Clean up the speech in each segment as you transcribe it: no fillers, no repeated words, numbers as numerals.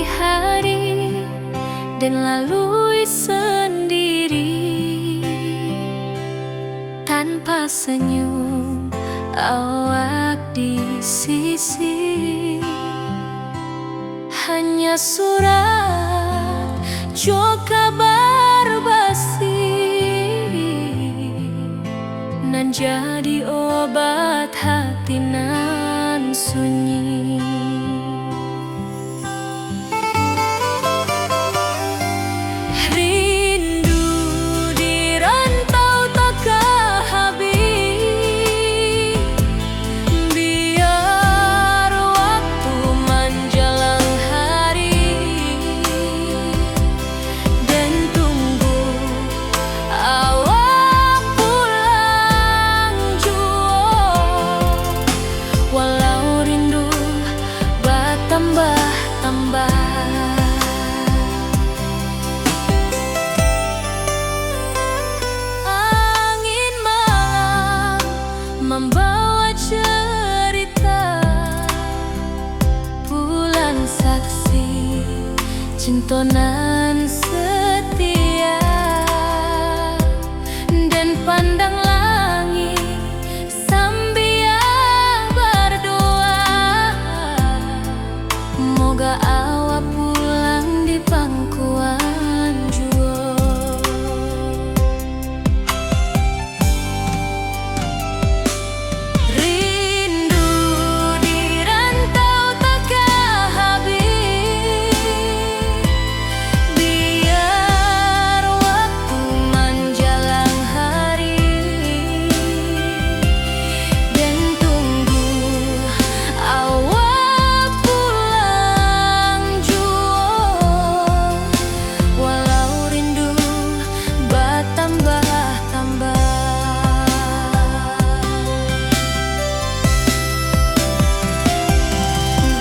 hari-hari dan lalui sendiri tanpa senyum awak di sisi. Hanya surat jo kabar basi nan jadi obat hati nan sunyi. Rindu di rantau takkan habis, biar waktu menjelang hari dan tunggu awak pulang jua. Walau rindu bertambah-tambah, angin malam membawa cerita, bulan saksi cintonan setia, dan pandang langit sambil berdoa, moga awak pulang di pangkuan jua. Rindu di rantau takkan habis, biar waktu menjelang hari dan tunggu awak pulang jua. Walau rindu bertambah-tambah,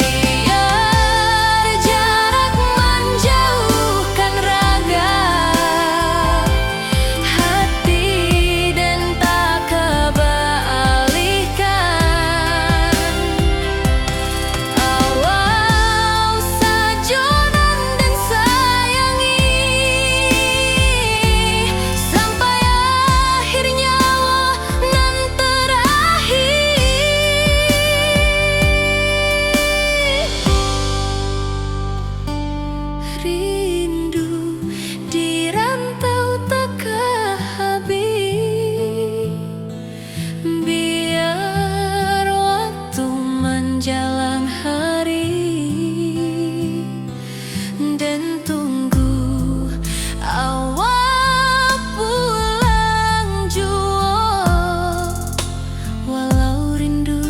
biar jarak menjauhkan raga hati dan tak kebalihkan. Awal sajonan dan sayangi sampai akhir nyawa nan terakhir. Rindu di rantau takkan habis, biar waktu menjelang hari dan tunggu awak pulang jua. Walau rindu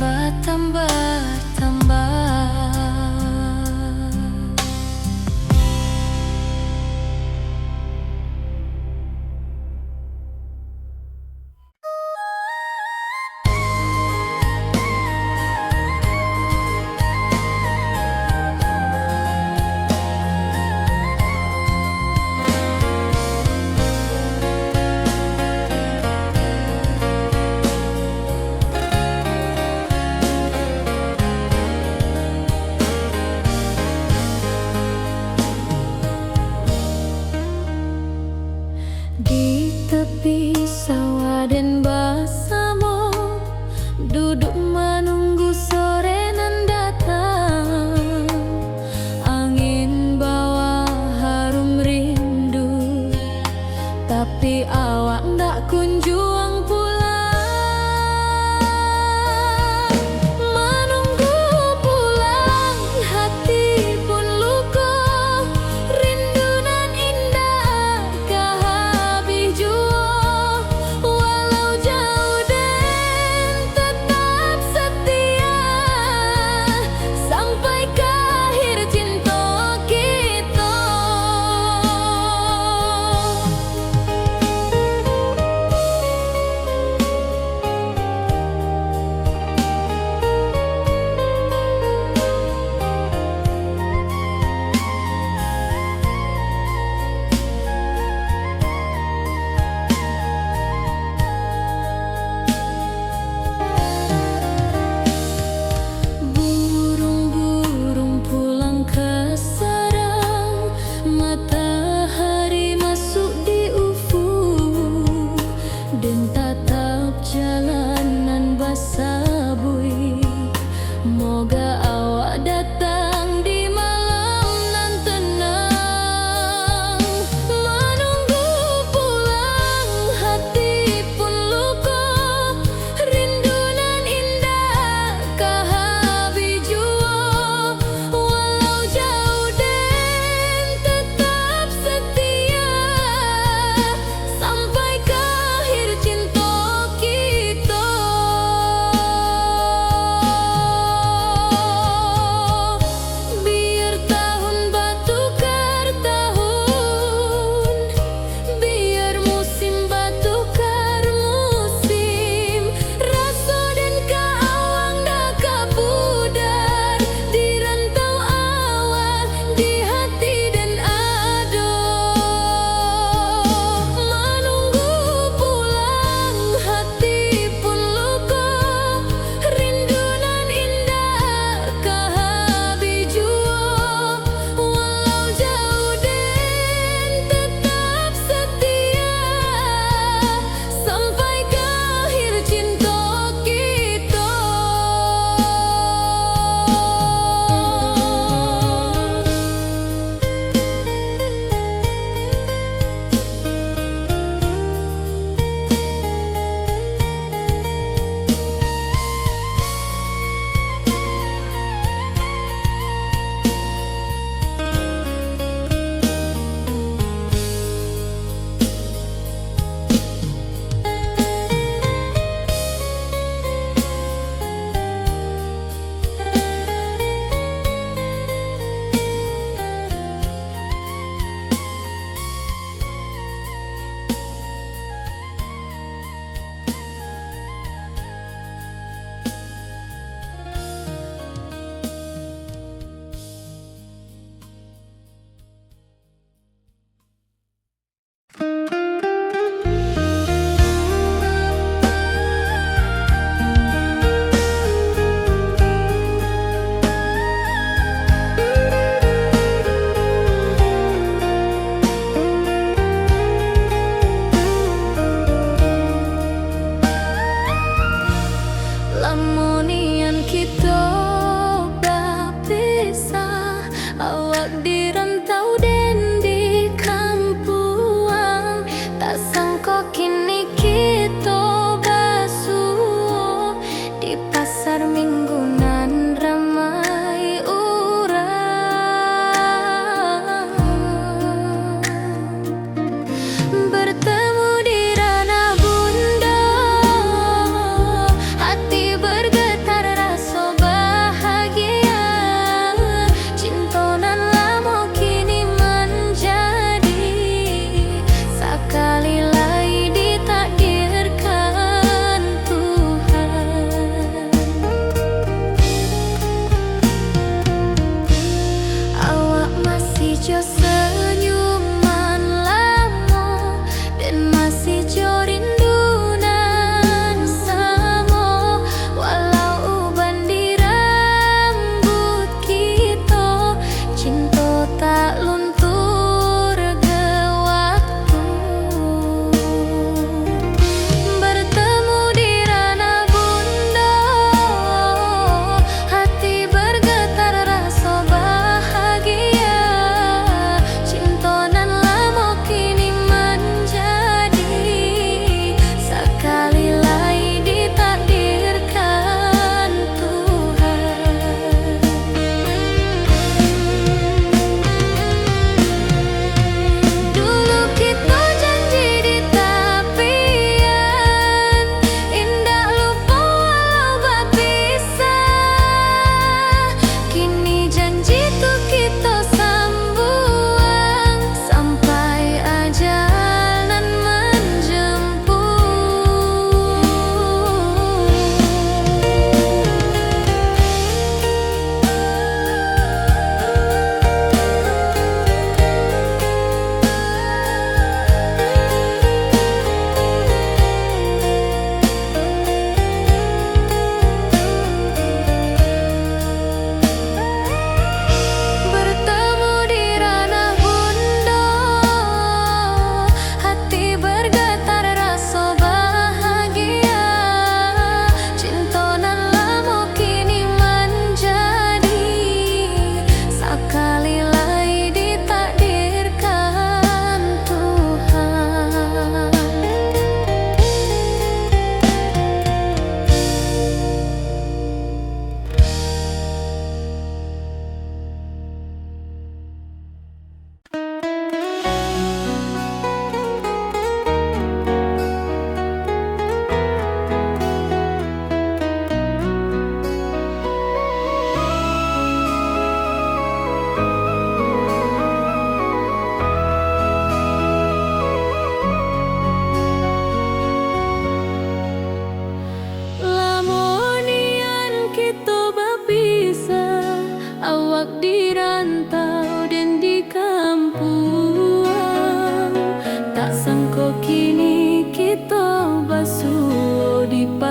bertambah-tambah.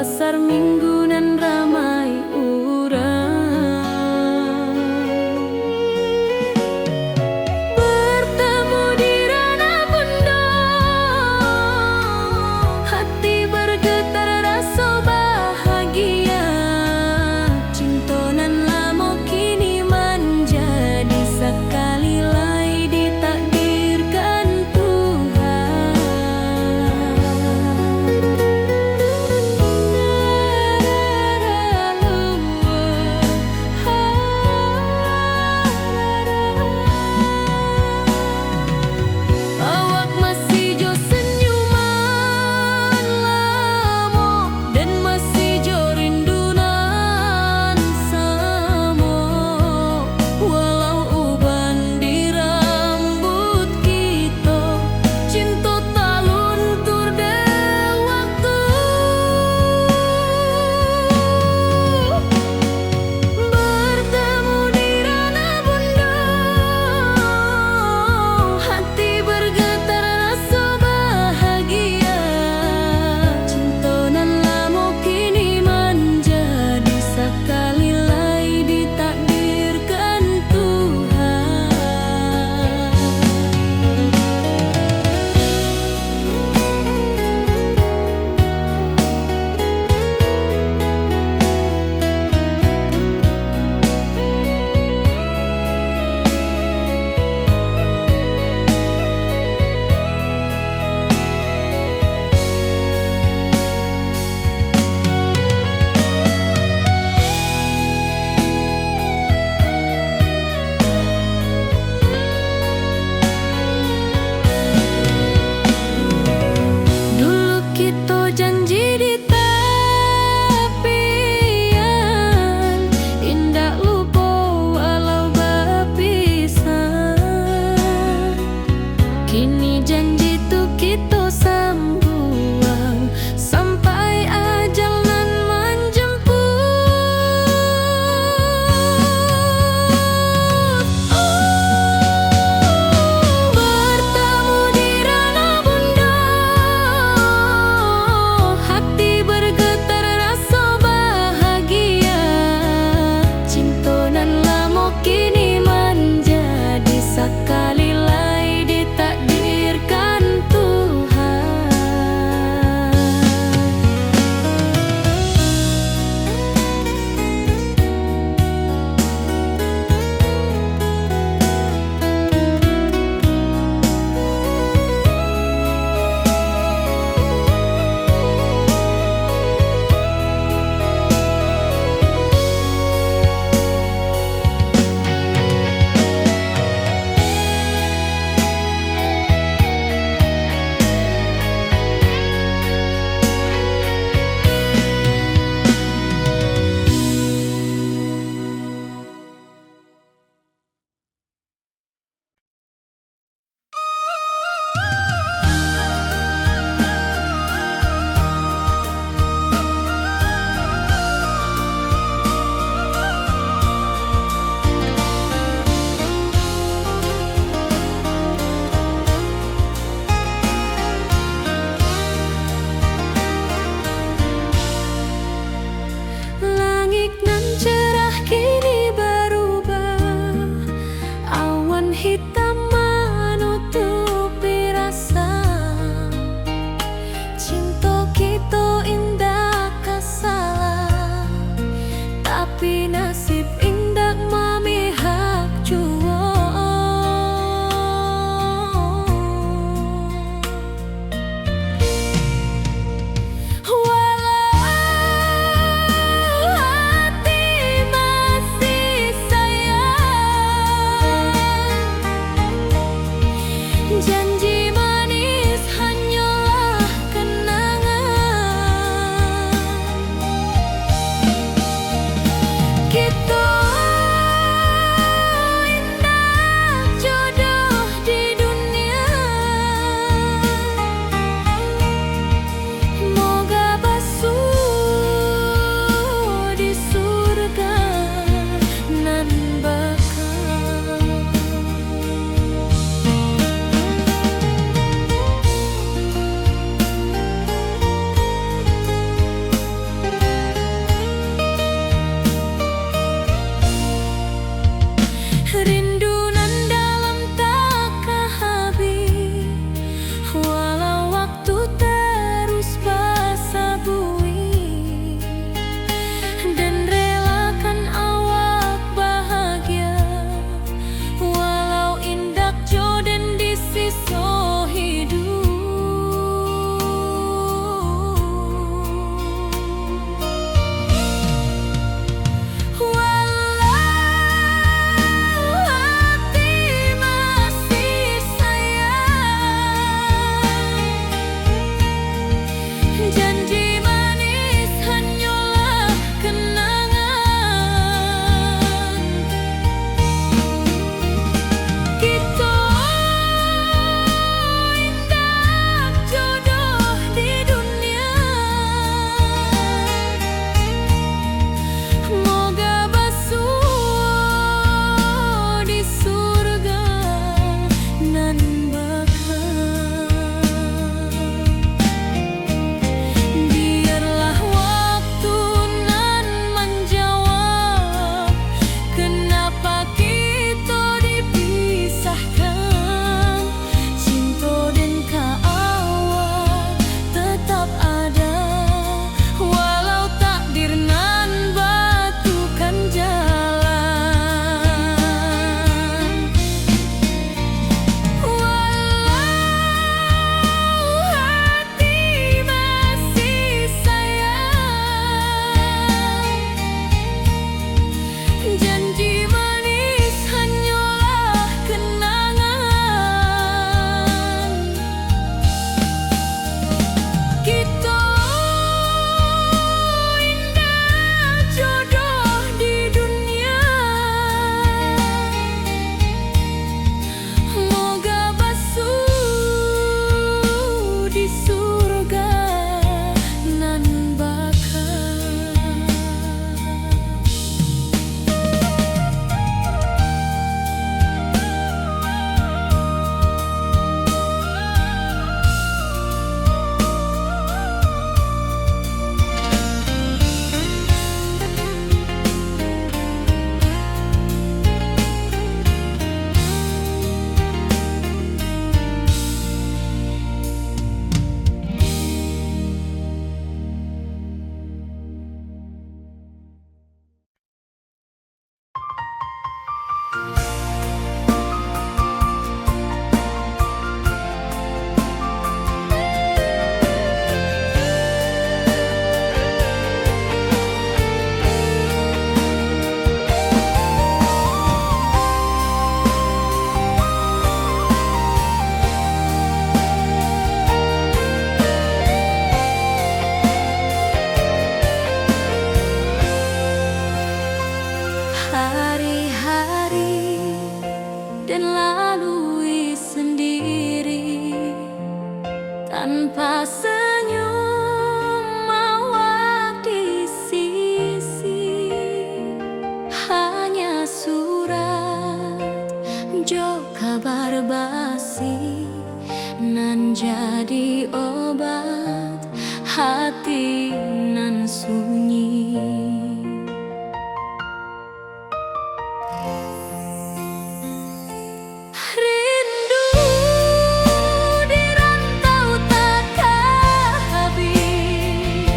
pasar minggu nan ramai urang. Bertemu di ranah pondok, hati bergetar rasa bahagia. Cinta nan lamo kini menjadi sekali lai ditakdirkan Tuhan. hari-hari dan lalui sendiri tanpa senyum mawar di sisi. Hanya surat jo kabar basi nan jadi obat hati nan sunyi. Rindu di rantau takkan habis,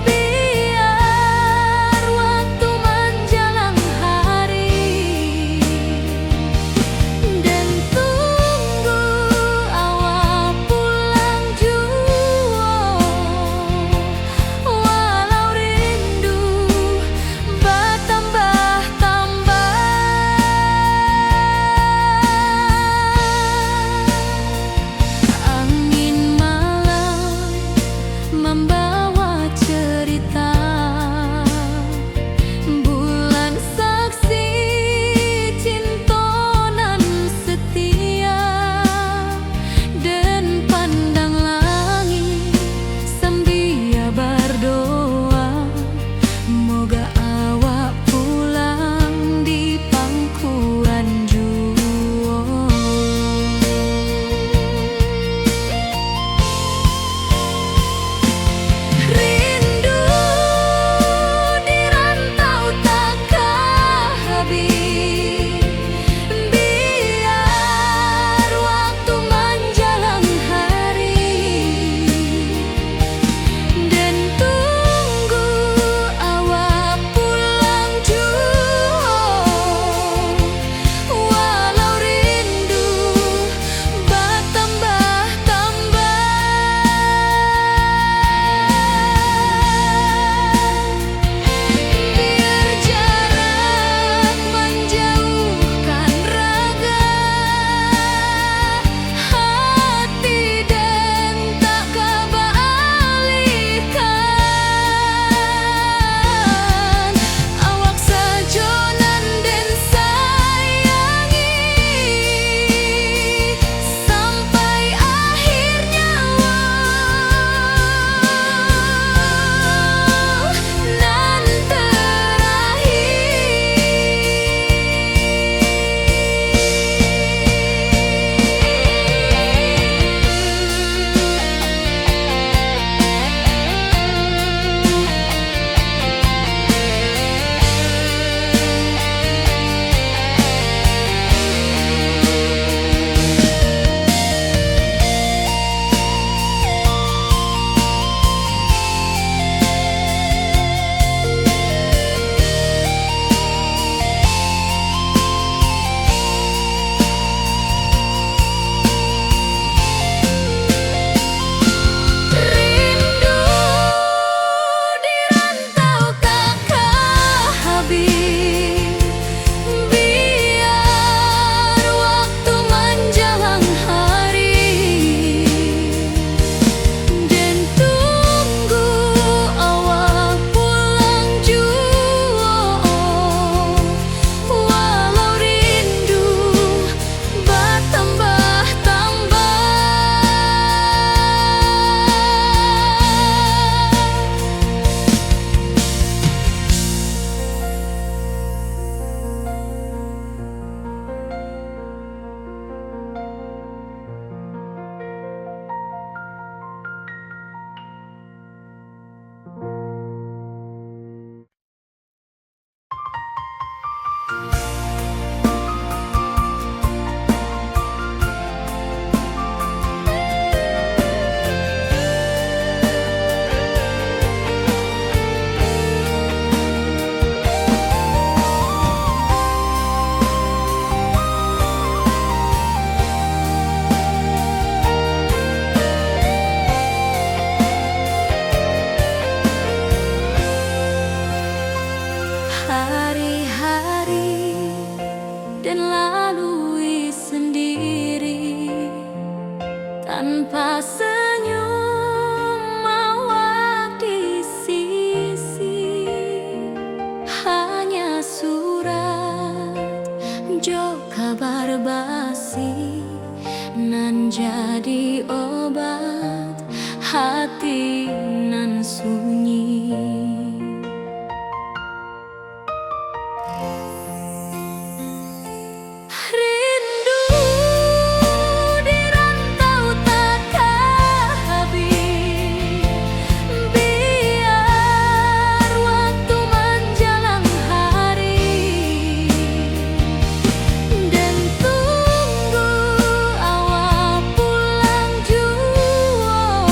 biar waktu menjelang hari dan tunggu awal pulang jua. kabar basi nan jadi obat hati nan sunyi. Rindu di rantau takkan habis, biar waktu menjelang hari, dan tunggu awal pulang jua.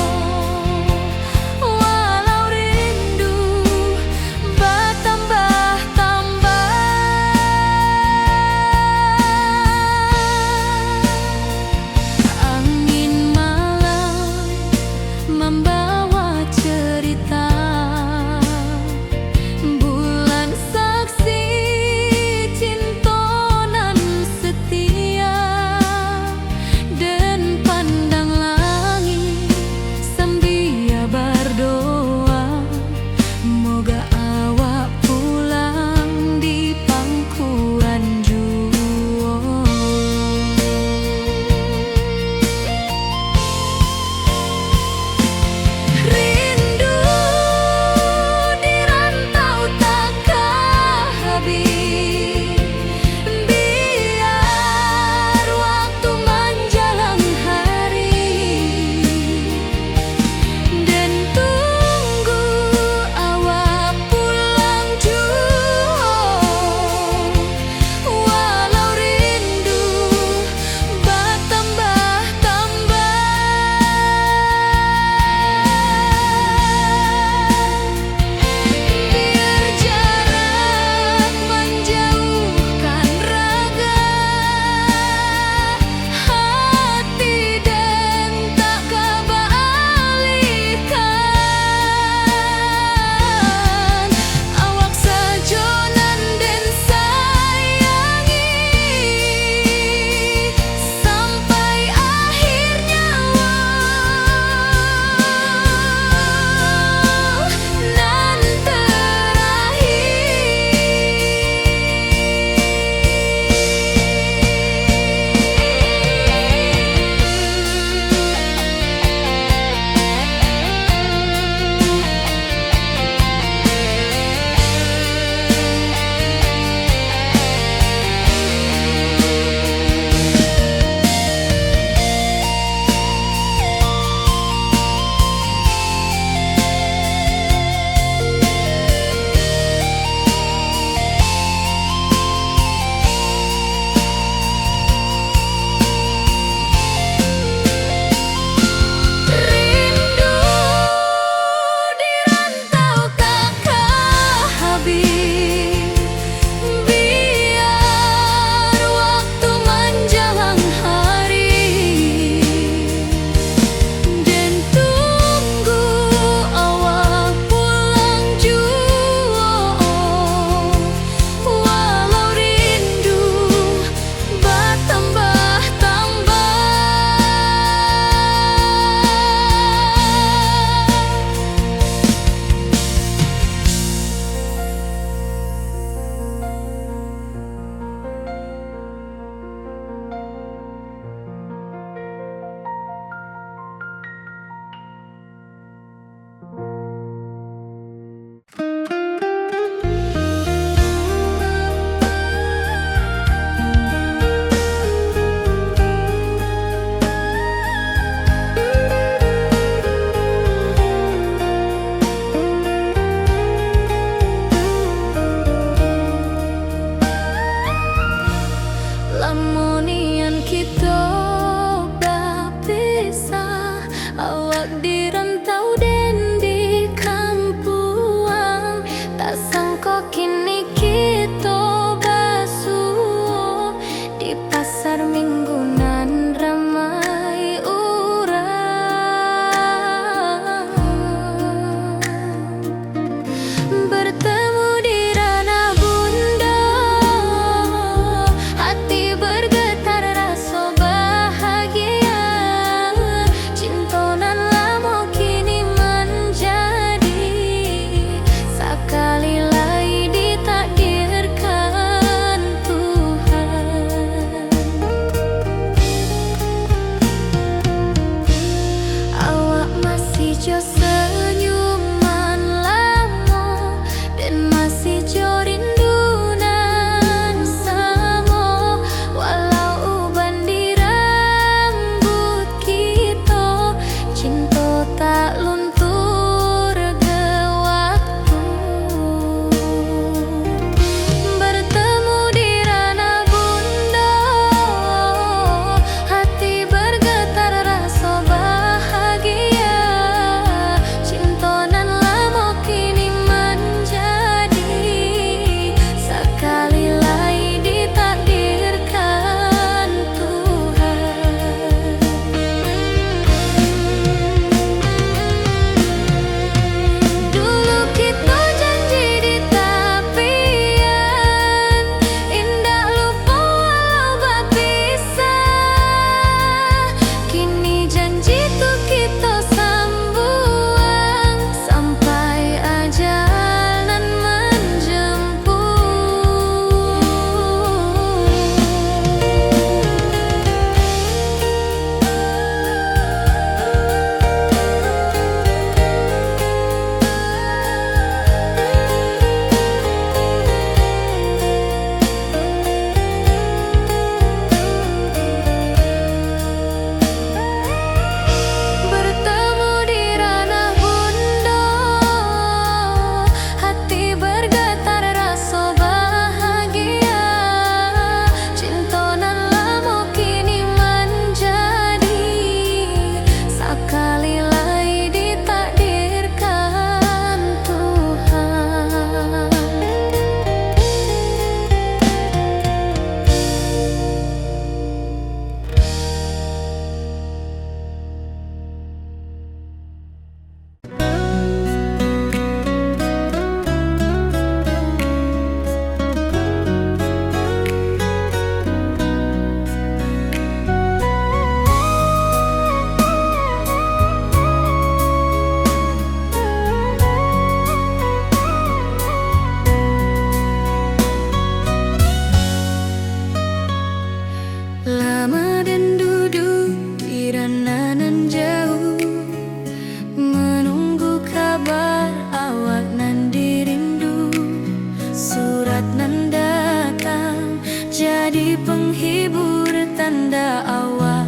jadi penghibur, tanda awak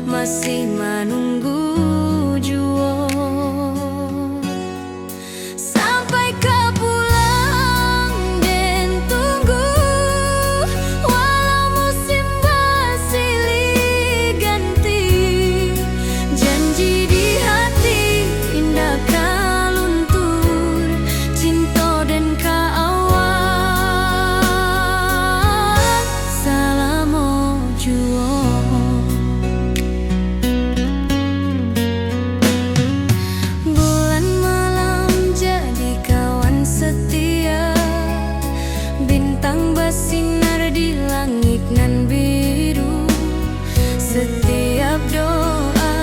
masih menunggu jua. Sampai ke pulang dan tunggu, walau musim bersilih ganti. Janji di hati indah kaluntur, cinta dan kaawak salamo jua. Bulan malam jadi kawan setia, bintang bersinar di langit nan biru. Setiap doa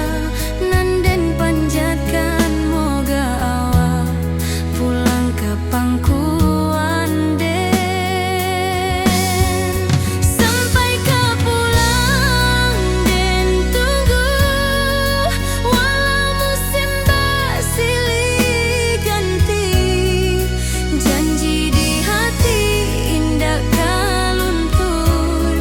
nan den panjatkan, moga awak pulang ke pangkuan den. Sampai ke pulang dan tunggu, walau musim bersilih ganti. Janji di hati indah kaluntur,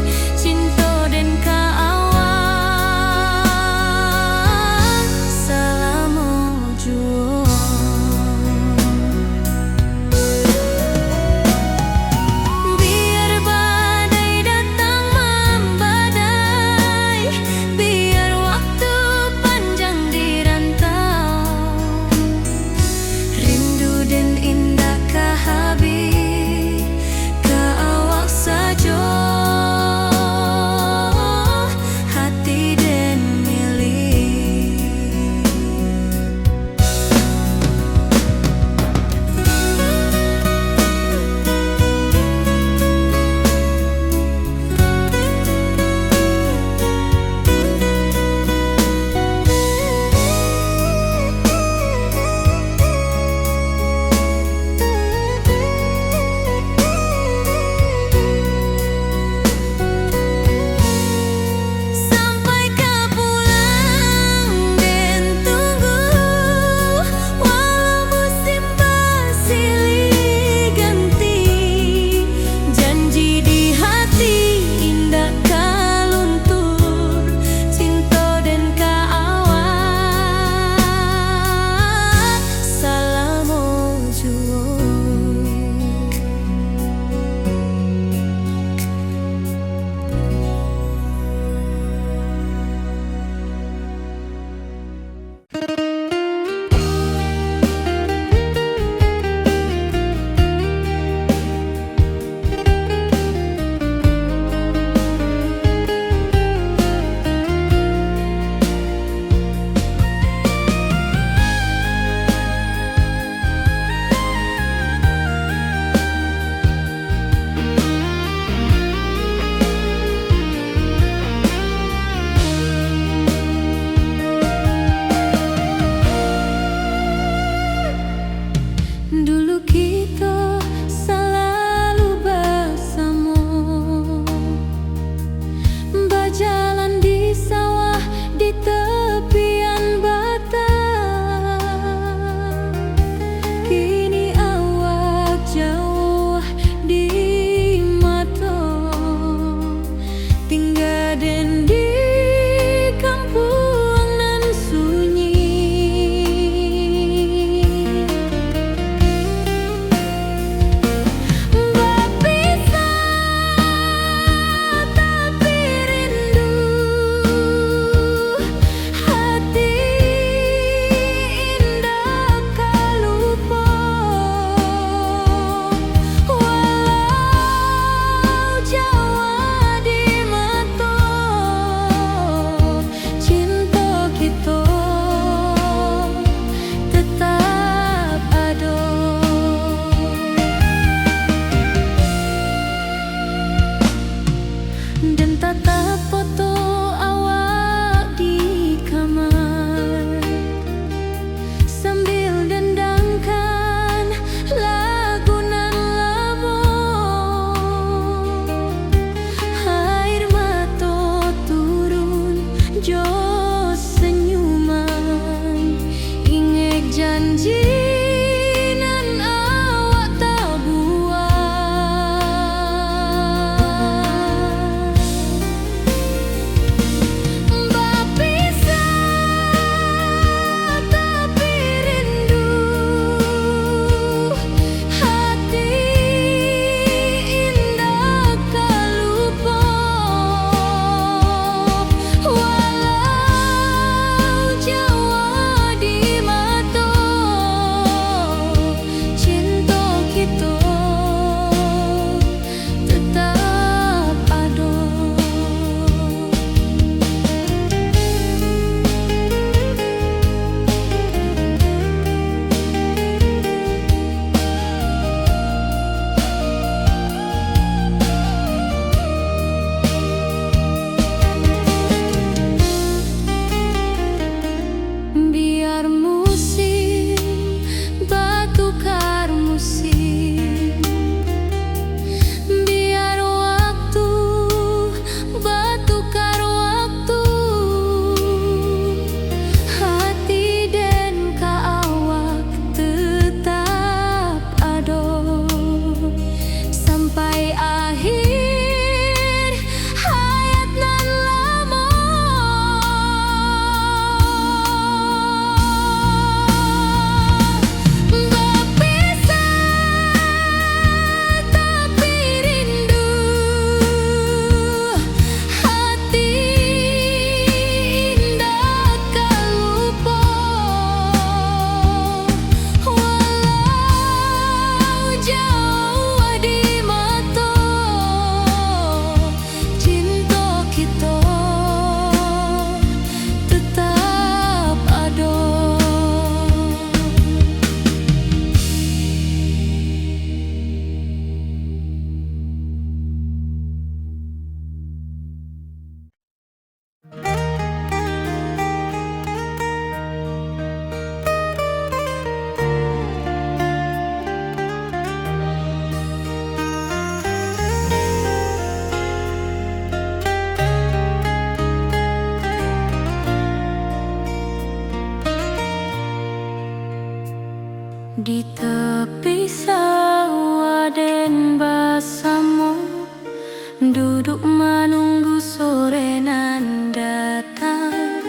duduk menunggu sore nan datang.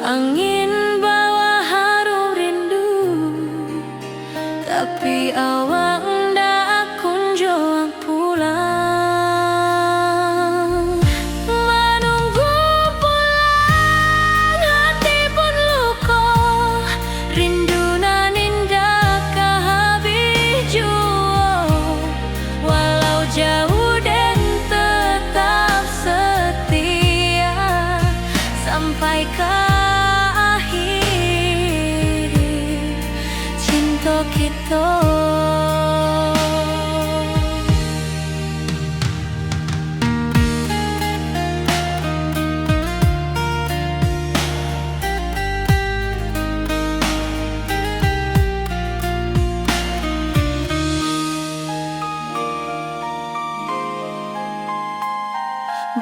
Angin bawa harum rindu, tapi awak ndak kunjung pulang. Menunggu pulang, hati pun luka. Rindu nan indah kah habis jua. Walau jauh dan tetap setia sampai ke akhir cinta kita.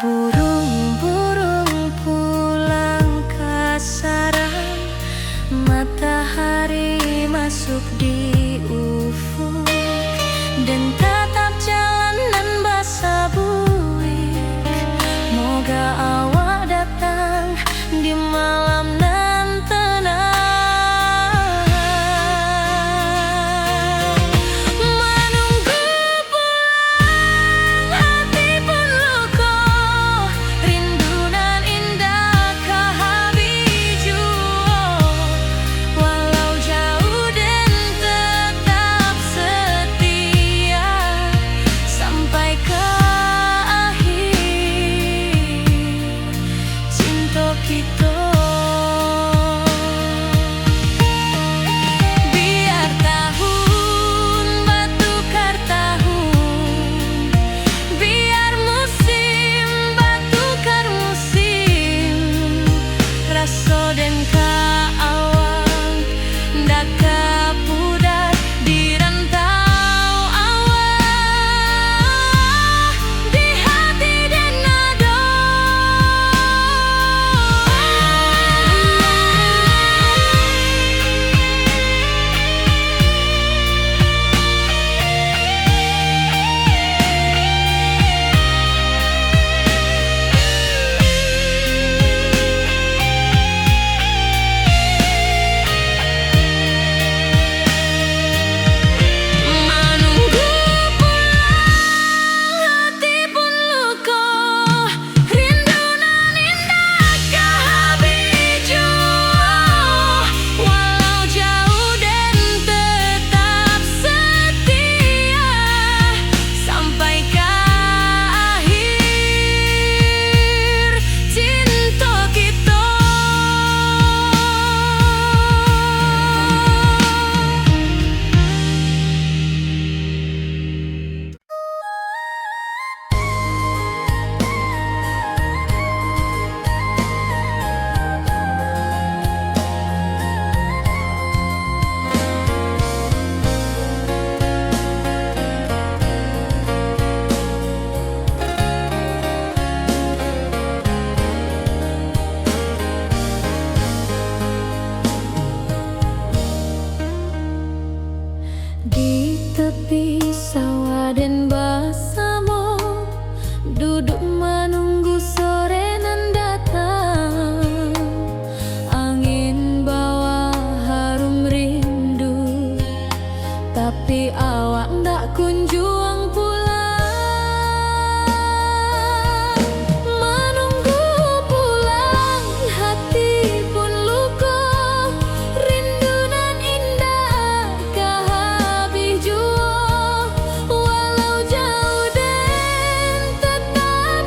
Burung-burung pulang ke sarang, matahari masuk di ufuk, dan tatap jalanan basah buik. Moga awak datang di malam nan tenang. Menunggu pulang, hati pun luka. Rindu nan indah kah habis jua. Walau jauh dan tetap setia sampai ke akhir cinta kita. Biar tahun bertukar tahun, biar musim bertukar musim, rasa dan keawang ndak kepudar di rantau awak, di hati dan nada. Menunggu pulang, hati pun luka. Rindu nan indah kah habis jua. Walau jauh dan tetap setia sampai ke akhir cinta kita. Di tepi sawah dan bersama, duduk menunggu sore nan datang. Angin bawa harum rindu, tapi awak ndak kunjung pulang. Menunggu pulang, hati pun luka. Rindu nan indah kah habis jua. Walau jauh dan tetap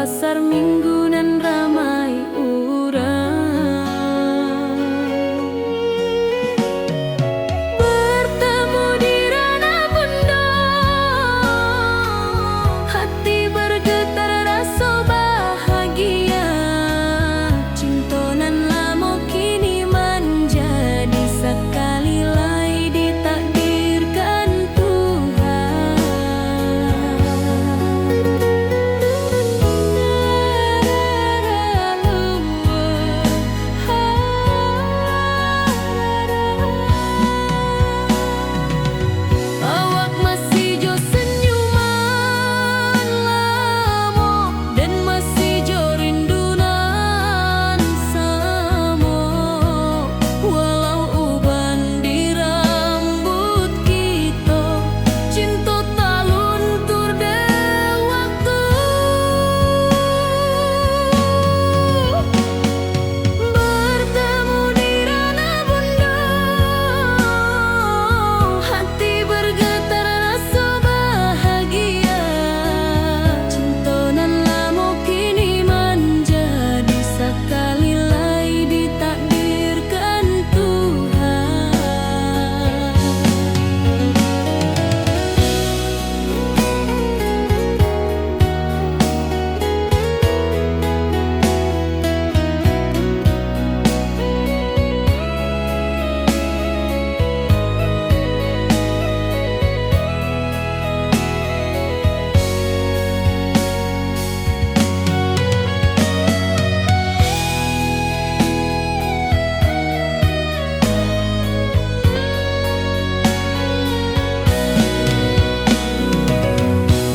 pasar minggu nan ramai urang. Bertemu di ranah bunda, hati bergetar rasa bahagia. Cinta nan lama kini menjadi sekali lagi ditakdirkan Tuhan. Awak masih jo senyuman lamo dan masih jo rindunan samo. Walau uban di rambut kita, cinta tak luntur de waktu. Bertemu di ranah bunda, hati bergetar rasa bahagia. Cinta nan lama kini menjadi sekali lagi ditakdirkan Tuhan.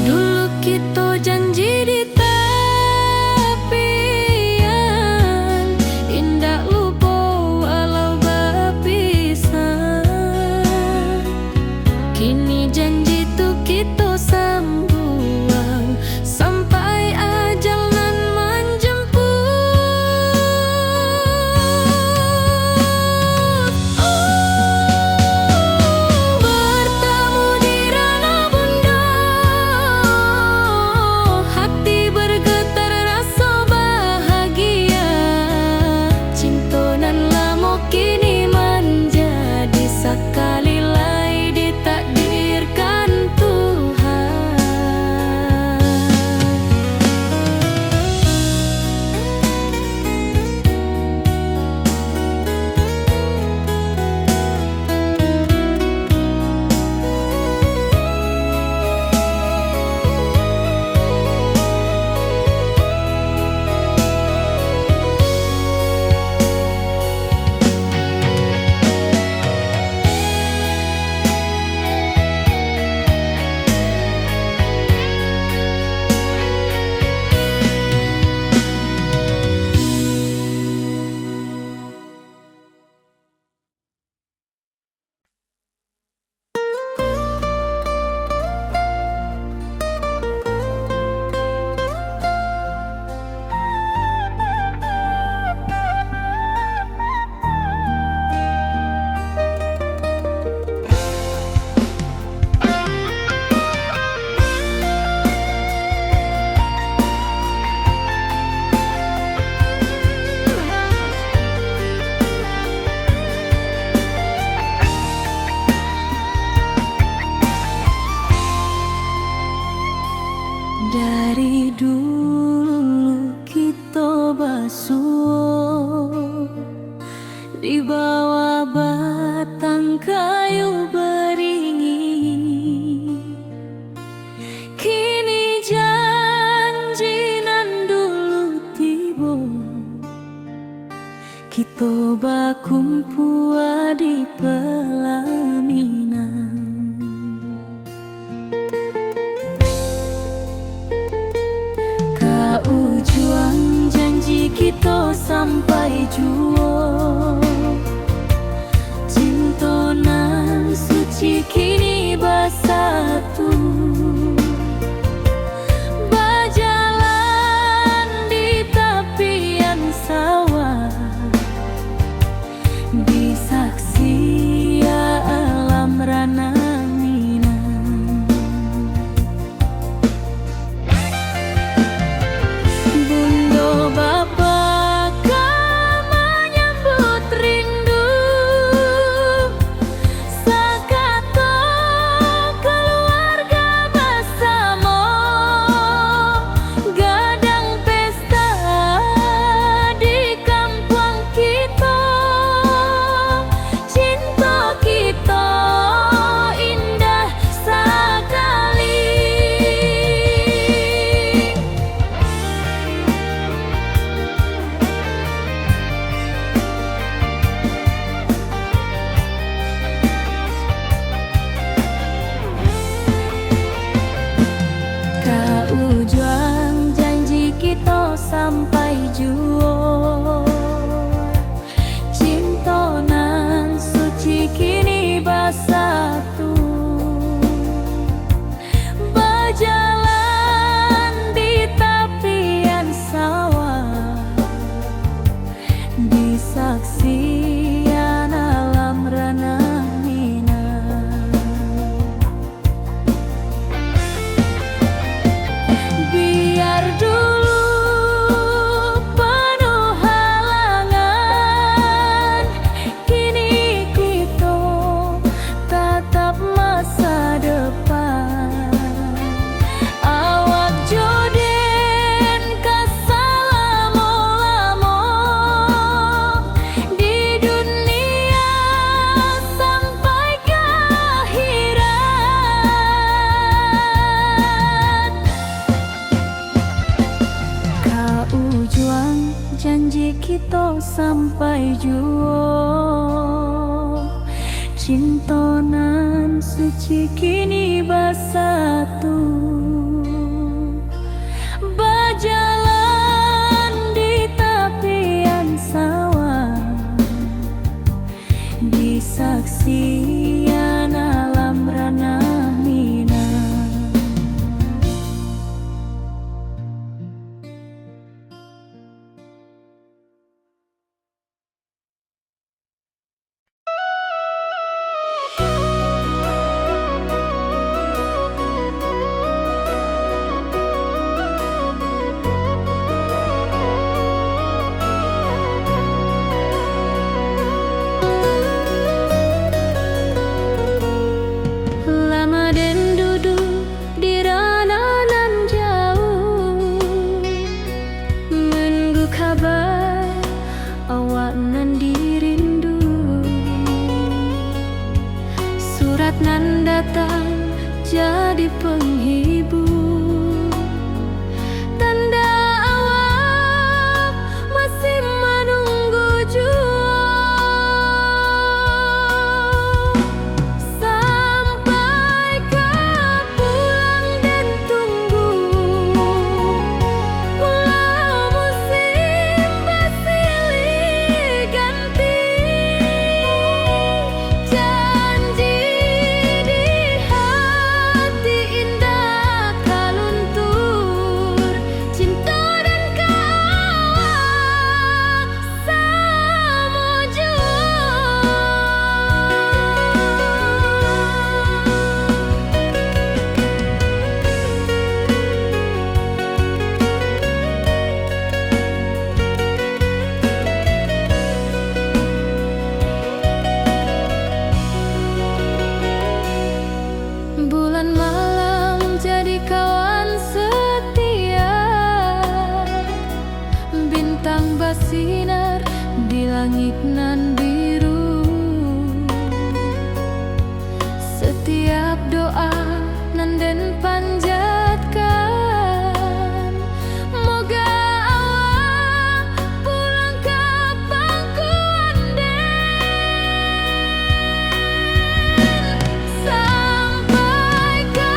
Dulu kita janji di tepian, indah lupa walau berpisah. Kini janji tu kita sambuang sampai ajal nan menjemput. Bertemu di ranah bunda, hati bergetar rasa bahagia. Cinta nan lama kini menjadi sekali lagi ditakdirkan Tuhan. Dari dulu kita basuh di bawah batang kayu beringin. Kini janji nan dulu tiba, kita bakumpul di pelaminan. Ujung janji kita sampai jua, cinta nan suci kini bersatu. Berjalan di tepian sawah, disaksi alam ranah Minang. juang janji kita sampai juo, cintonan suci kini bersatu, berjalan di tepian sawah, disaksikan alam ranah Minang. Lama den duduk di ranah nan jauh, menunggu kabar awak nan dirindu. Surat nan datang jadi penghibur, tanda awak masih menunggu jua. Sampai ke pulang dan tunggu, pulau musim bersilih ganti. Janji di hati indah kaluntur, cinta dan kawah sama jua. Bulan malam jadi kawan setia, bintang bersinar di langit nan biru. Setiap doa nan den panjatkan, moga awak pulang ke pangkuan den. Sampai ke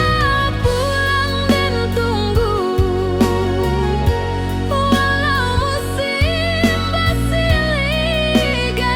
pulang dan tunggu, walau musim bersilih ganti.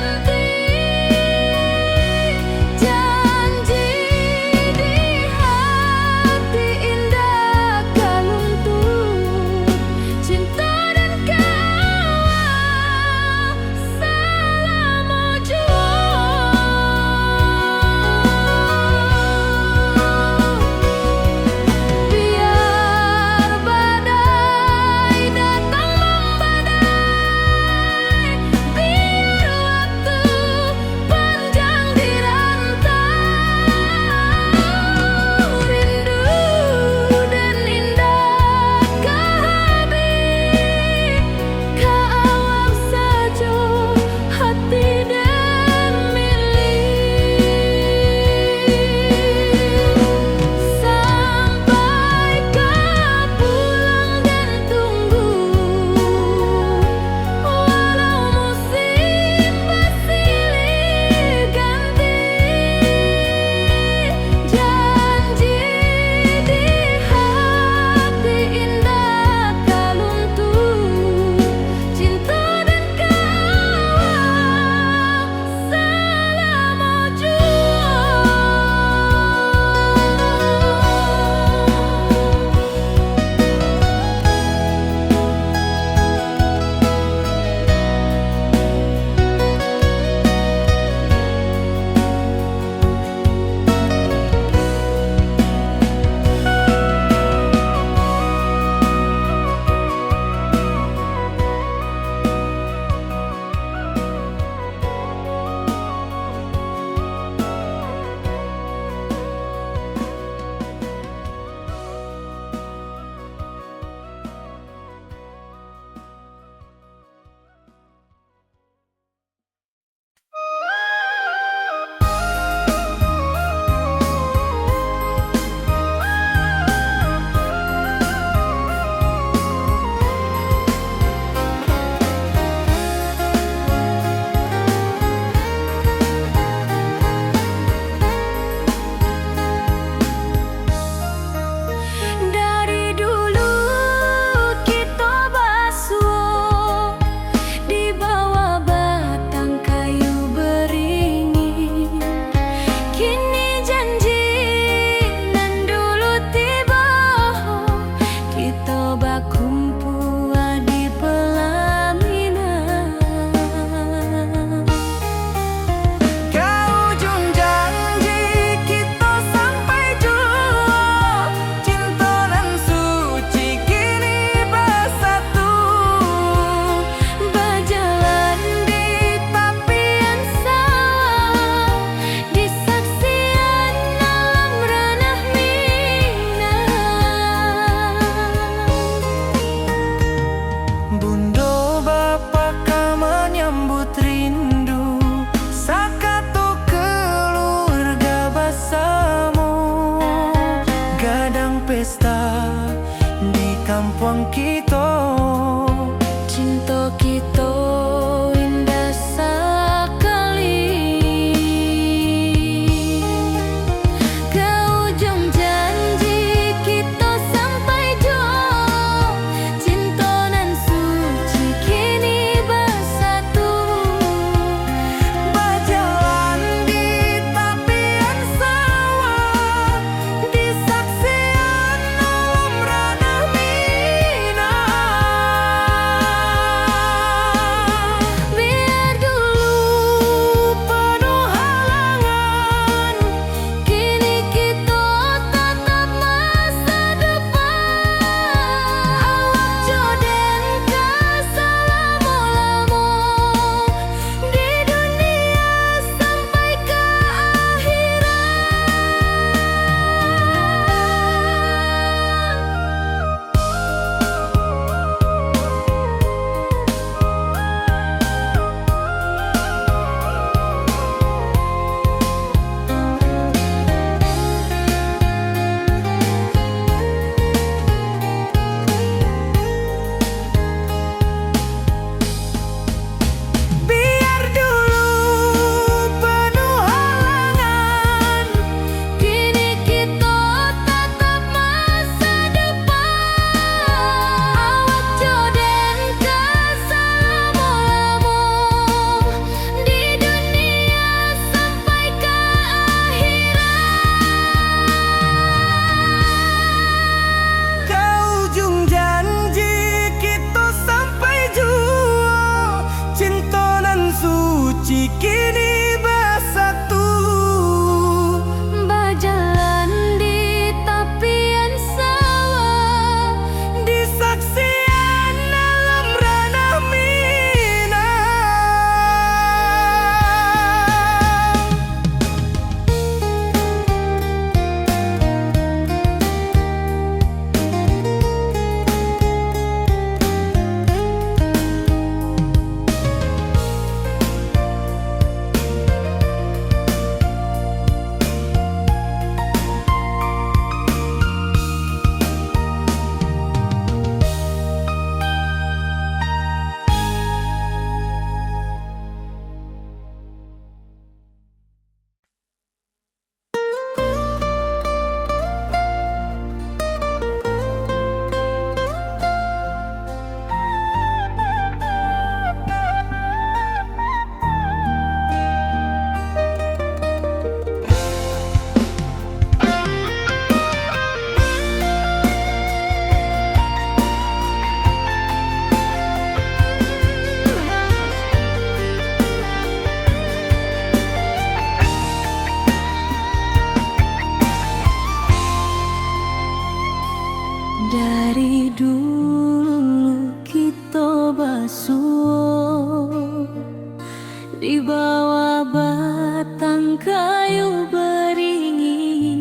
di bawah batang kayu beringin.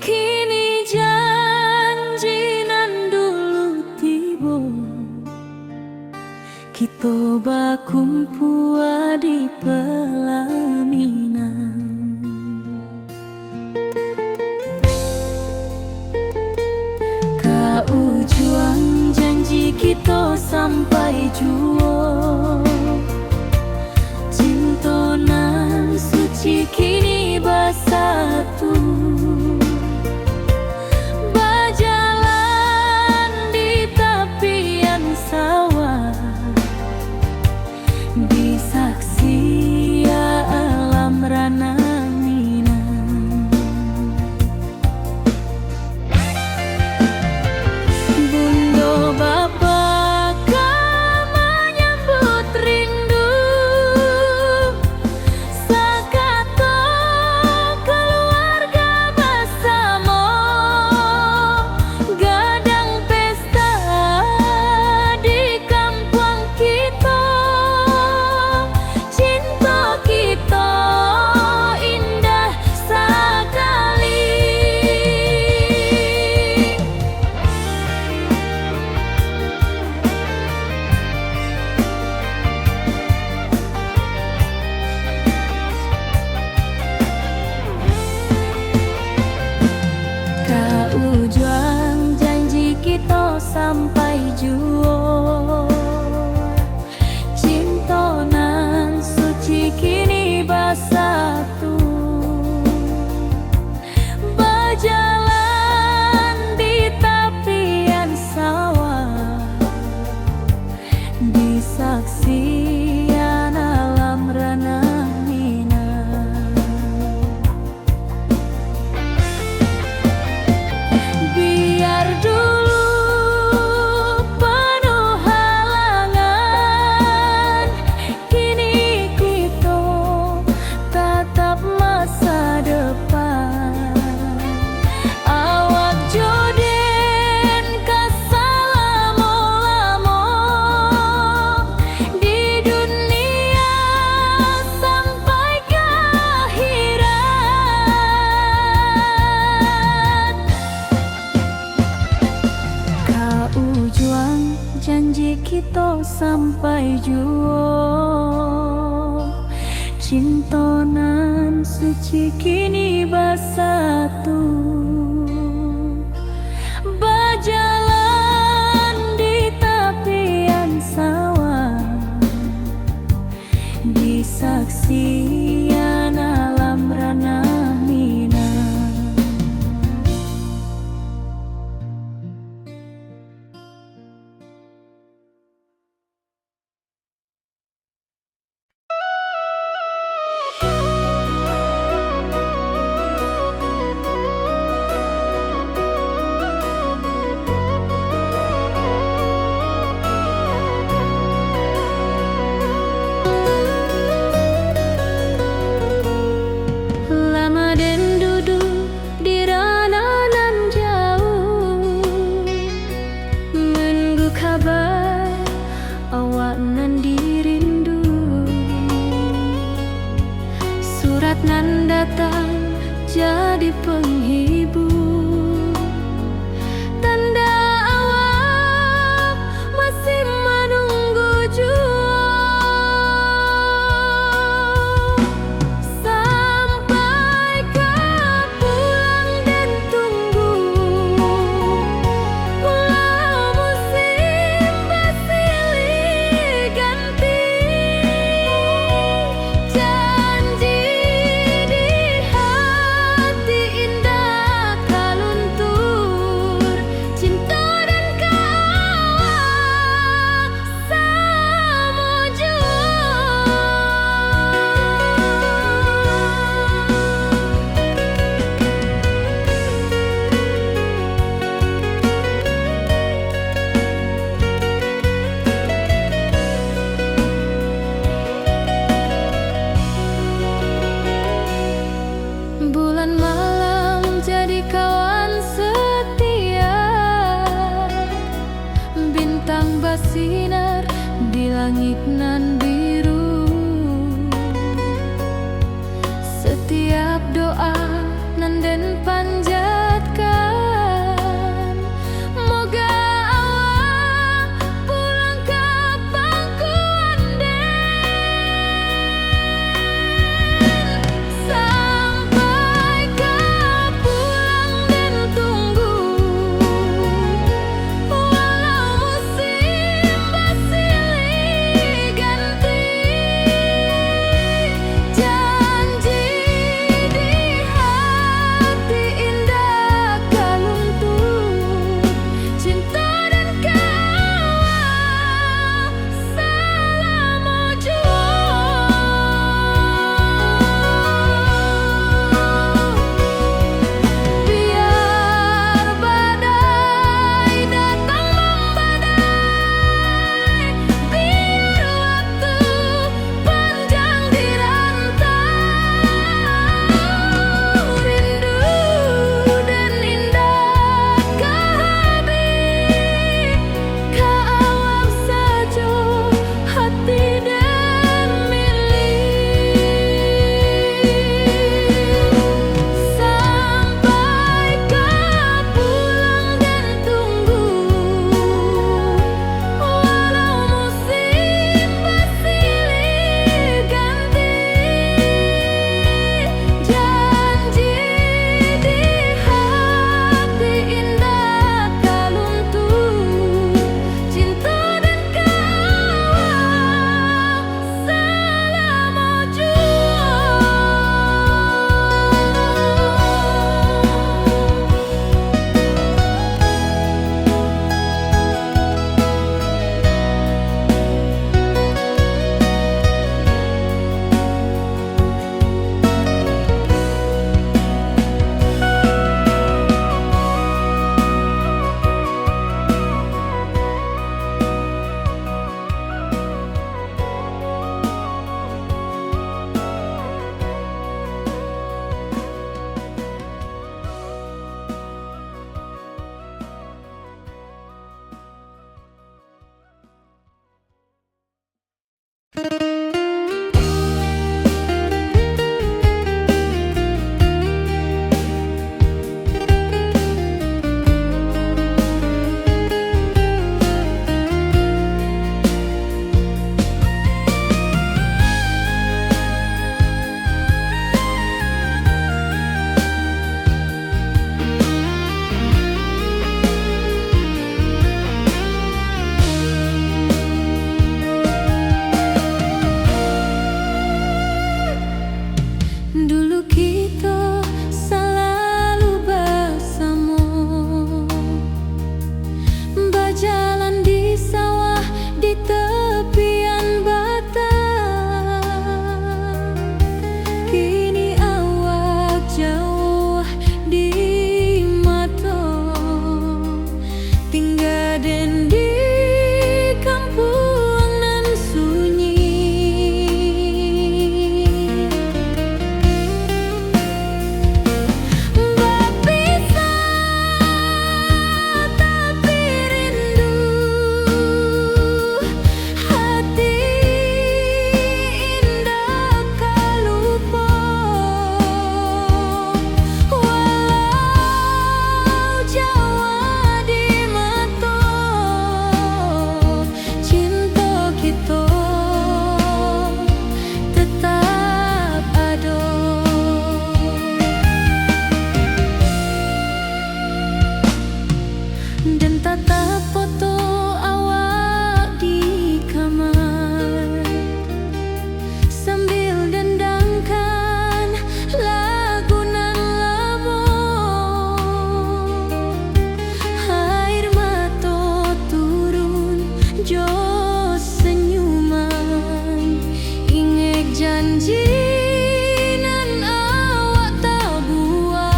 Kini janji nan dulu tiba, kita bakumpul di pelaminan. Ujung janji kita sampai jua, cinta nan suci kini bersatu, berjalan di tepian sawah, di saksi alam rana. Ujung janji kita sampai jua, cinta nan suci kini bersatu, berjalan di tepian sawah, di saksian alam rana. Biar dulu penuh halangan, kini kita tatap masa depan. Awak joden kesalamo-lamo di dunia sampai ke akhirat. Ujung janji kita sampai jua, cinta nan suci kini bersatu, berjalan di tepian sawah, di saksian alam rana. Nan datang jadi penghibur, tanda awak masih menunggu jua. Sampai ke pulang dan tunggu, pulau musim bersilih ganti. Bintang bersinar di langit nan biru. berjalan di sawah di tepian batang. Kini awak jauh di mata, tinggal di kampung nan sunyi. Dan tatap foto awak di kamar sambil dendangkan lagu nan lama. Air mata turun jo senyuman, ingat janji nan awak tak buat.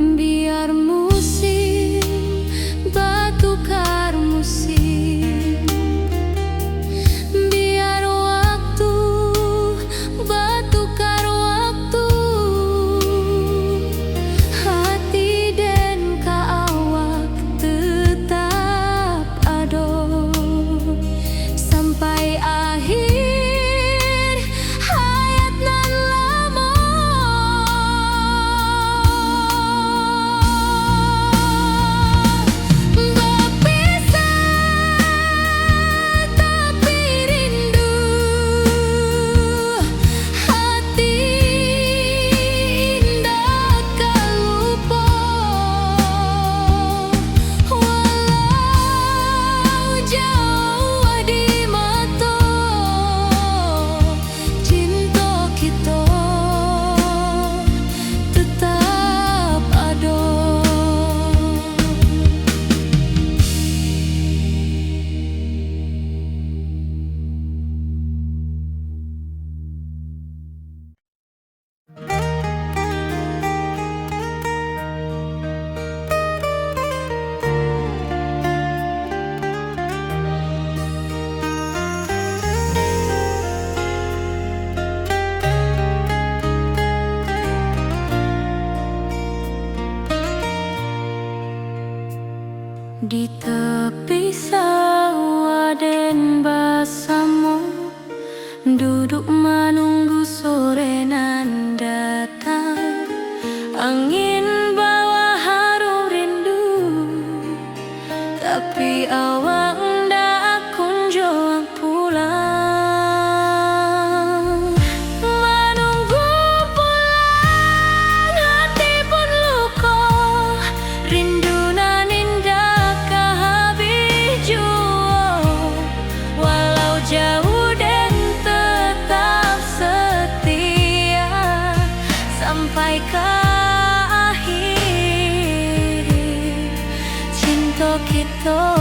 Biar musim bertukar musim, biar waktu bertukar waktu, hati dan awak tetap ada sampai akhir hayat nan lama. Di tepi sawah dan bersama, duduk menunggu sore nan datang. Angin bawa harum rindu, tapi awak ndak kunjung pulang. Menunggu pulang, hati pun luka, rindu nan indah kehabis jua. Walau jauh dan tetap setia sampai ke akhir cinta kita.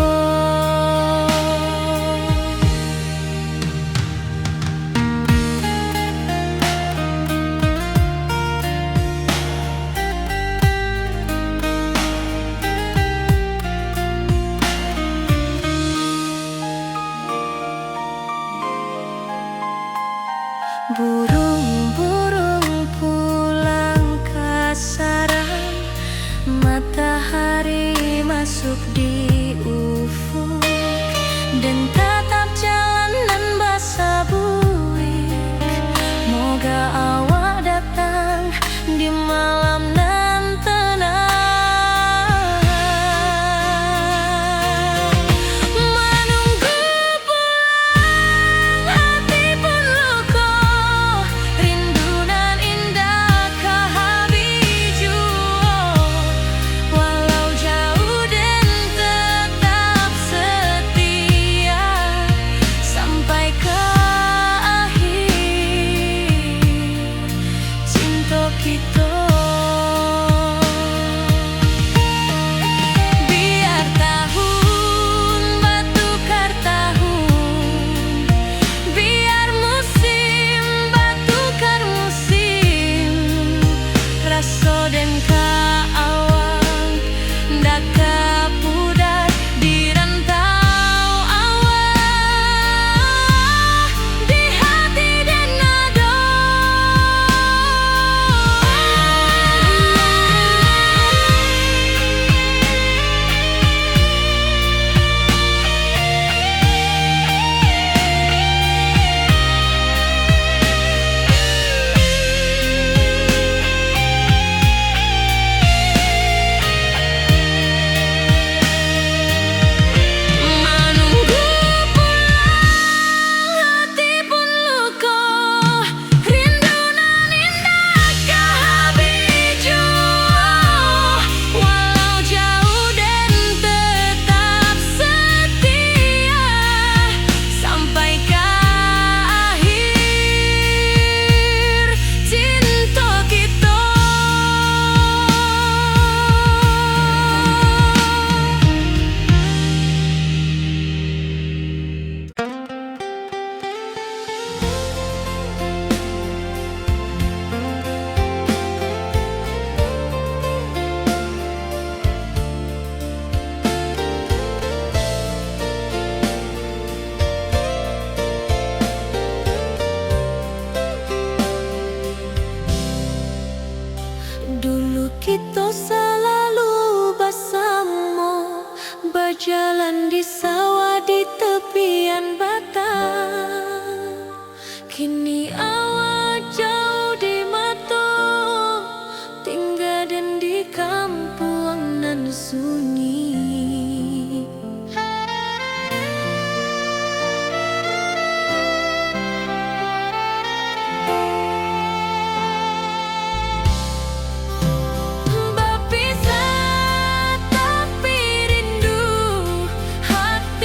Burung-burung kita. Biar tahun batukar tahun, biar musim batukar musim, raso dan kaawang ndak kapudar di rantau awak, di hati dan nado. Menunggu pulang hati pun luka, rindu nan indah kehabiju. Walau jauh dan tetap setia sampai ke akhir cinta kita. Dulu kita selalu bersama, berjalan di sawah di tepian batang. Kini awak jauh di mata, tinggal dan di kampung nan sunyi. Berpisah tapi rindu, hati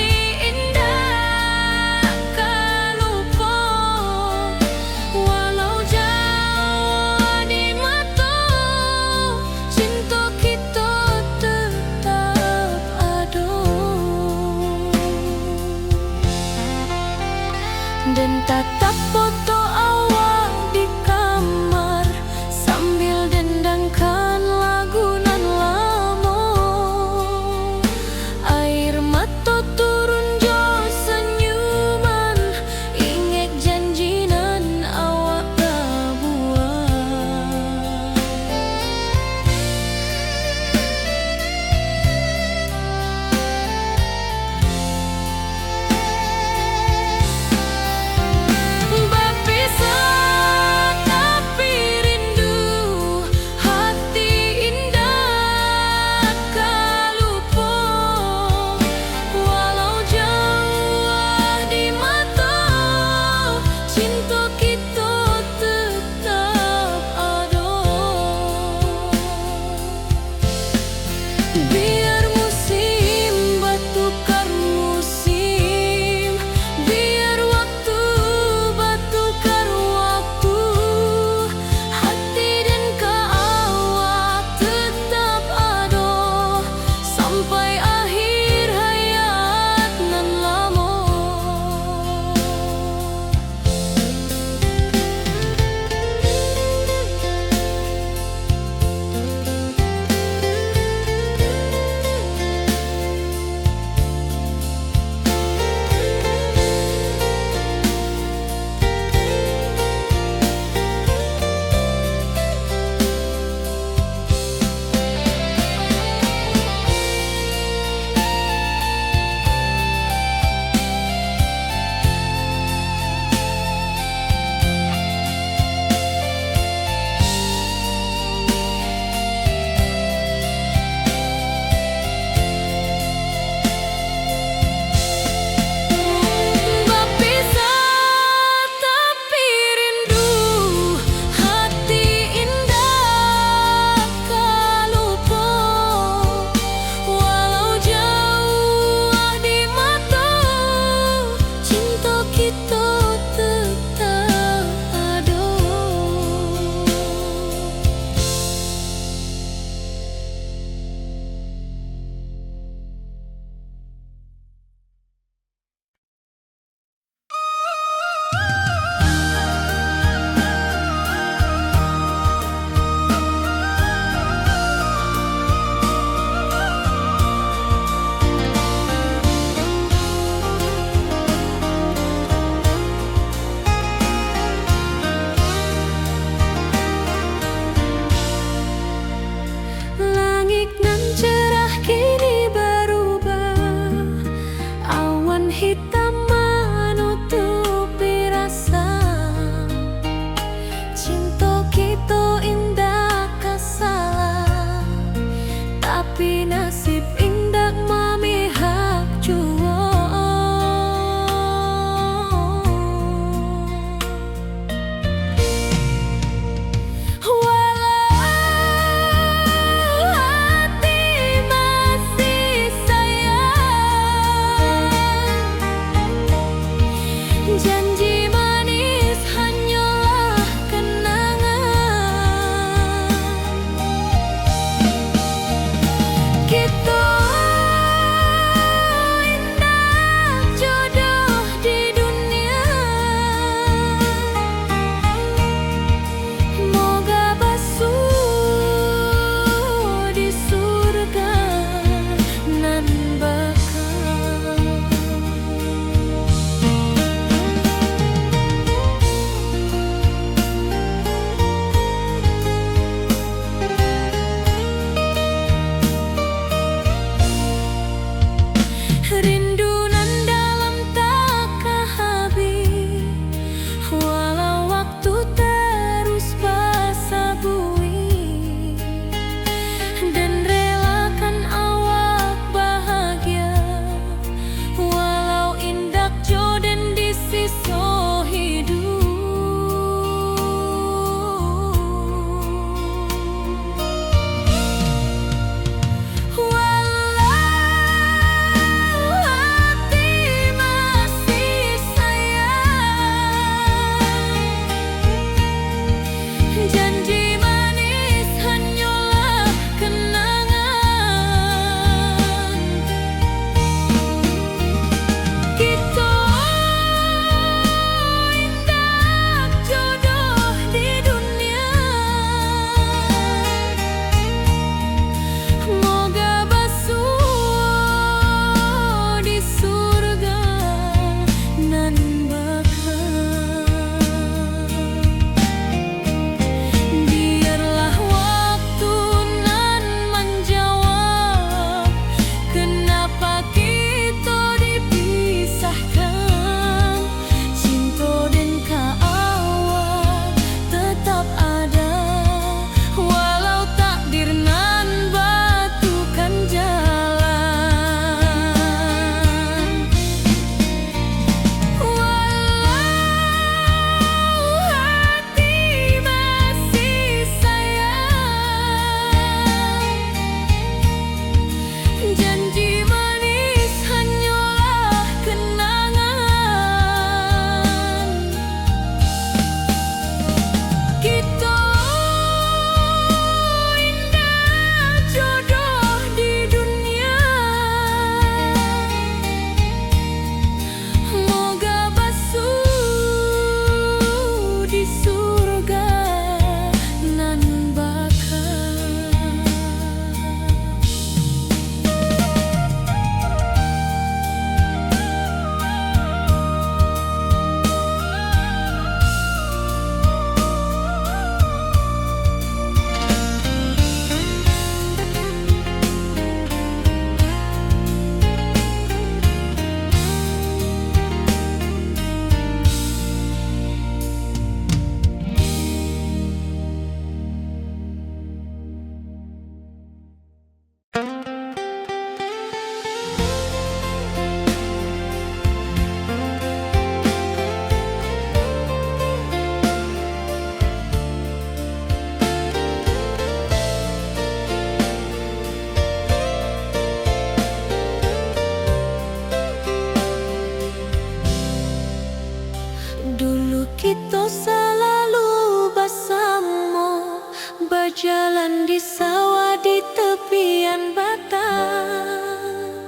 berjalan di sawah di tepian batang.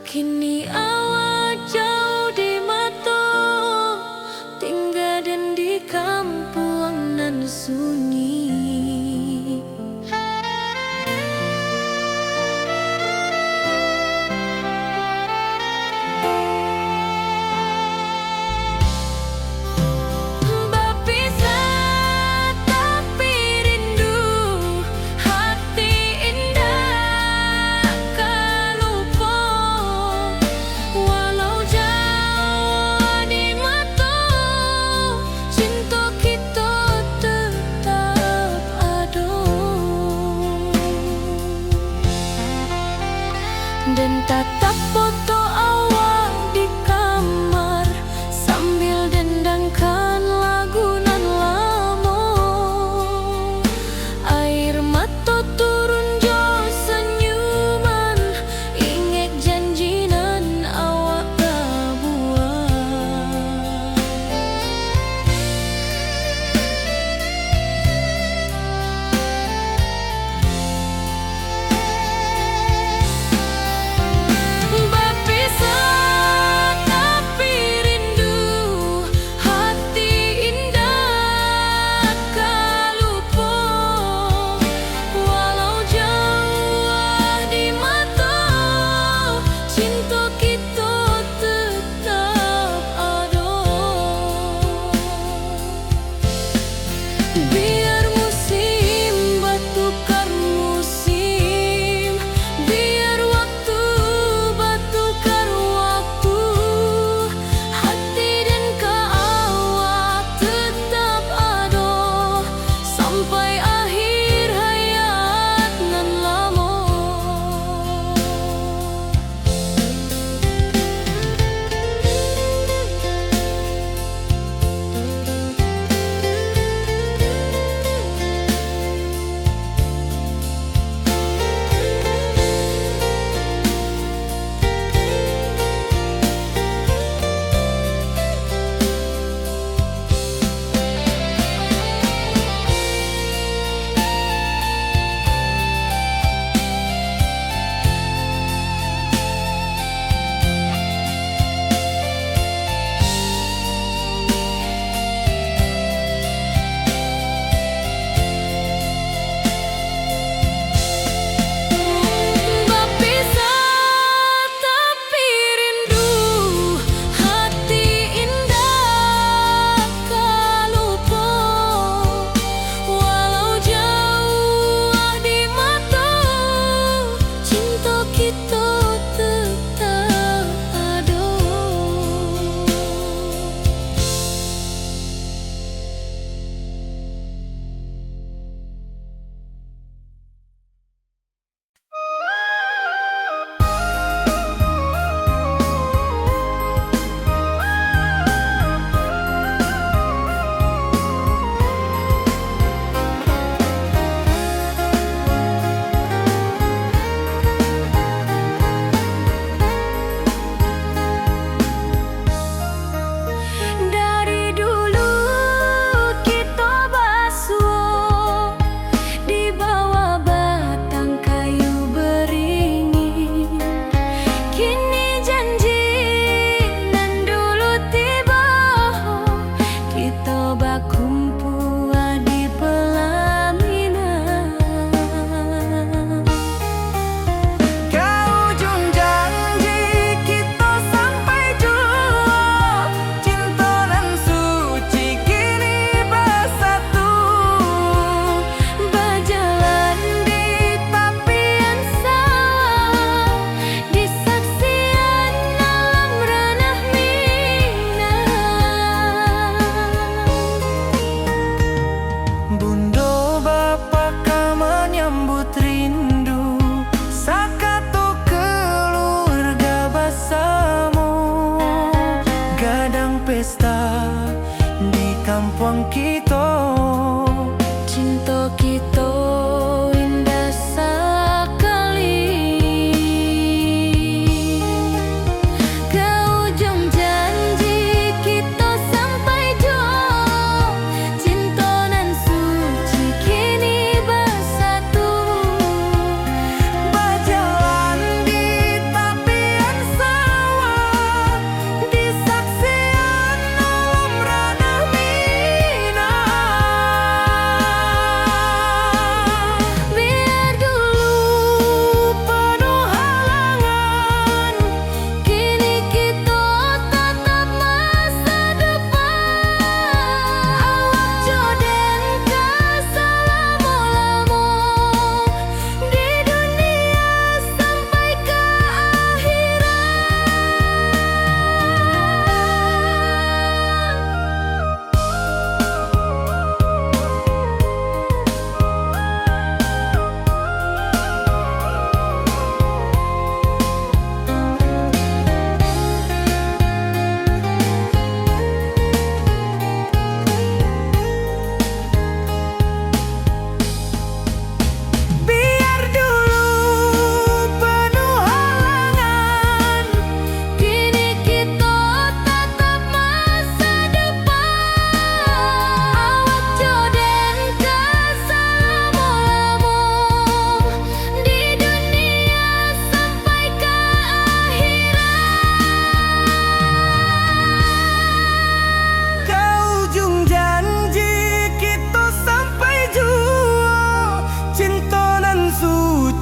Kini awak jauh di mata, tinggal dan di kampung nan sunyi. Dan tatap foto awak di kamar sambil dendangkan lagu nan lama. Air mata turun jo senyuman, inget janji nan awak buat. Biar musim bertukar musim, biar waktu bertukar waktu, hati dan awak tetap ada sampai akhir hayat nan lama.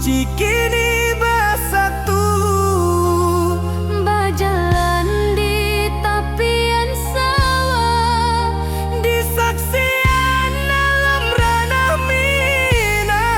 suci kini bersatu, berjalan di tepian sawah, di saksian dalam ranah Minang.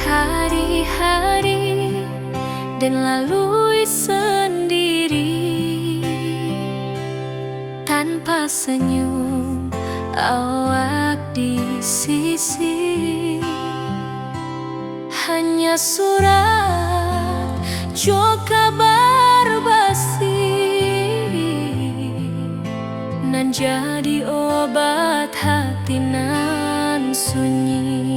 hari-hari dan lalui sendiri tanpa senyum awak di sisi, hanya surat jo kabar basi nan jadi obat hati nan sunyi.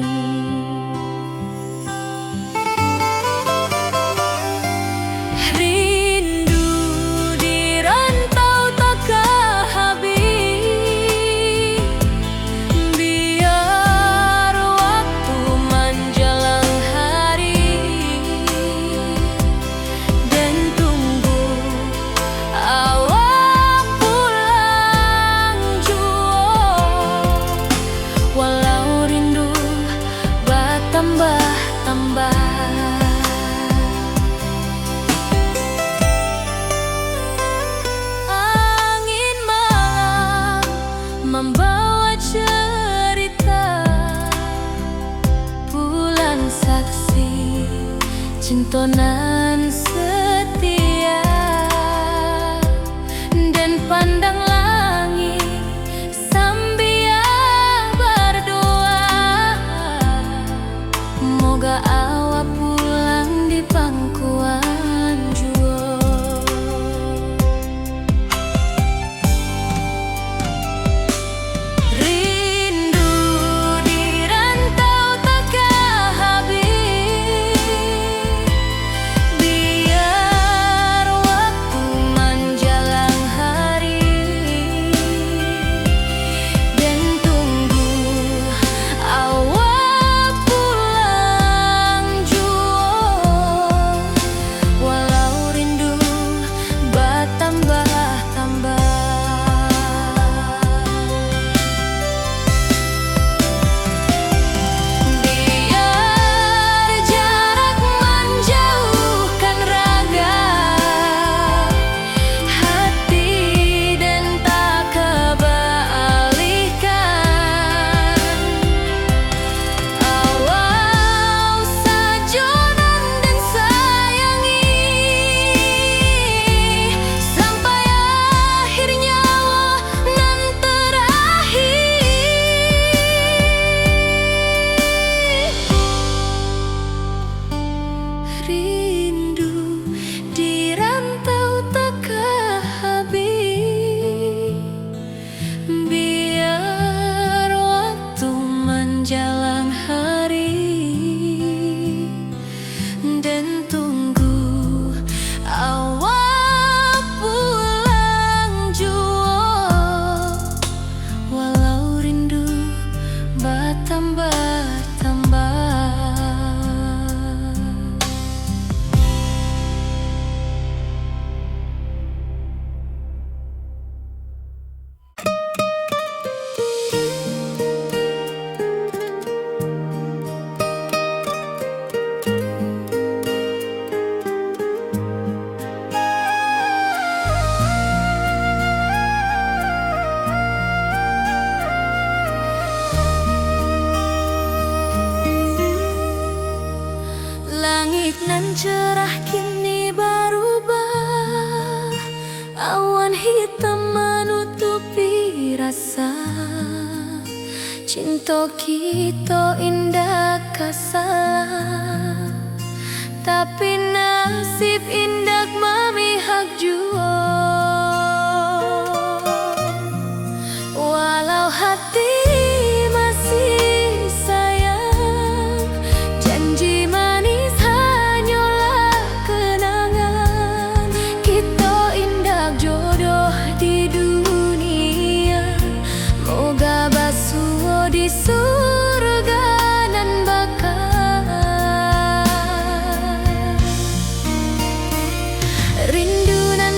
Angin malam membawa cerita, bulan saksi cintonan setia, dan pandang langit sambil berdoa, moga awak pulang di pangkuan jua. Rindu di rantau takkan habis, biar waktu menjelang hari, dan tunggu awak pulang jua, walau rindu bertambah-tambah. Biar jarak menjauhkan raga, hati dan tak kebalihkan. Awal sajonan dan sayangi, sampai akhir nyawa nan terakhir. Rindu di rantau takkan habis, biar waktu menjelang hari, dan tunggu awak pulang jua, walau rindu bertambah-tambah. Langit nan cerah kini berubah, awan hitam menutupi rasa. Cinta kita indah kasalah, tapi nasib indah memihak jua. Walau hati masih sayang, janji manis hanyalah kenangan. Kita indah jodoh di dunia, moga basuh di surga nan bakal. Rindu nan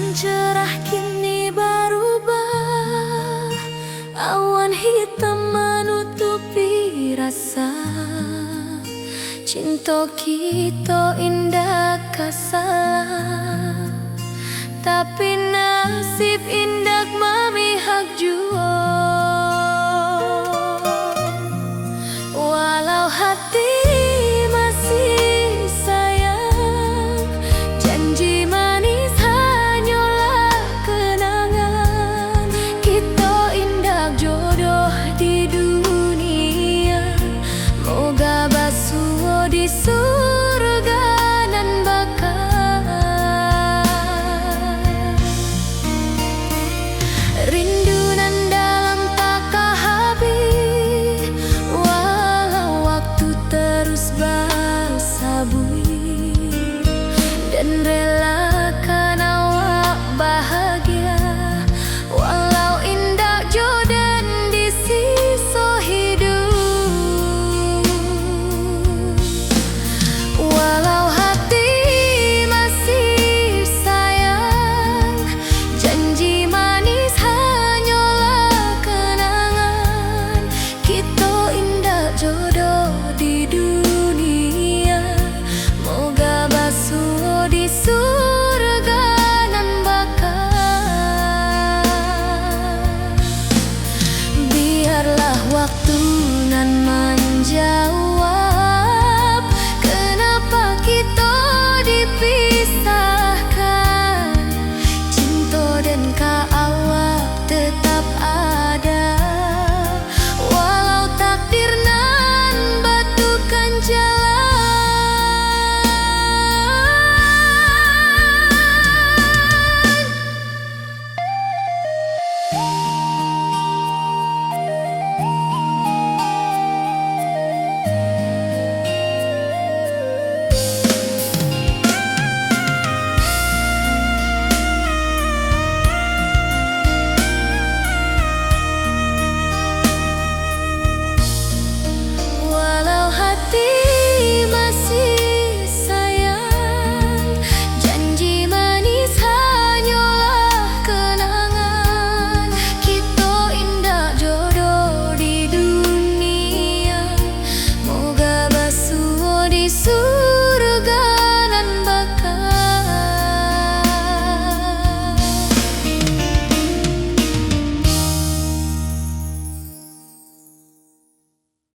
yang cerah kini berubah. Awan hitam menutupi rasa. Cinta kita indah kasalah, tapi nasib indah memihak jua. Walau hati